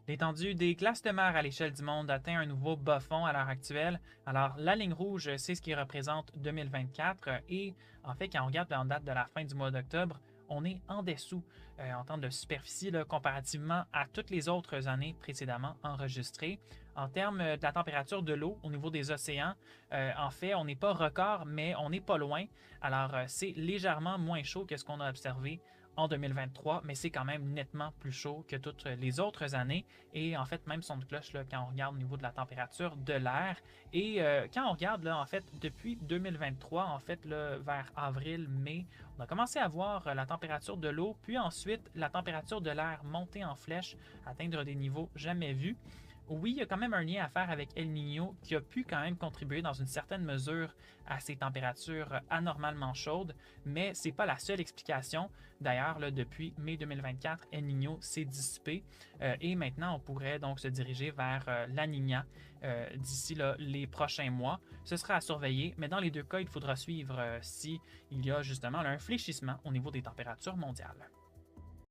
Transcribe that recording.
L'étendue des glaces de mer à l'échelle du monde atteint un nouveau bas fond à l'heure actuelle. Alors, la ligne rouge, c'est ce qui représente 2024 et en fait, quand on regarde en date de la fin du mois d'octobre, on est en dessous en termes de superficie là, comparativement à toutes les autres années précédemment enregistrées. En termes de la température de l'eau au niveau des océans, en fait, on n'est pas record, mais on n'est pas loin. Alors, c'est légèrement moins chaud que ce qu'on a observé en 2023, mais c'est quand même nettement plus chaud que toutes les autres années. Et en fait, même son de cloche là, quand on regarde au niveau de la température de l'air. Et quand on regarde, là, en fait, depuis 2023, en fait, là, vers avril, mai, on a commencé à voir la température de l'eau, puis ensuite la température de l'air monter en flèche, atteindre des niveaux jamais vus. Oui, il y a quand même un lien à faire avec El Niño qui a pu quand même contribuer dans une certaine mesure à ces températures anormalement chaudes, mais ce n'est pas la seule explication. D'ailleurs, depuis mai 2024, El Niño s'est dissipé et maintenant on pourrait donc se diriger vers la Niña d'ici les prochains mois. Ce sera à surveiller, mais dans les deux cas, il faudra suivre s'il y a justement un fléchissement au niveau des températures mondiales.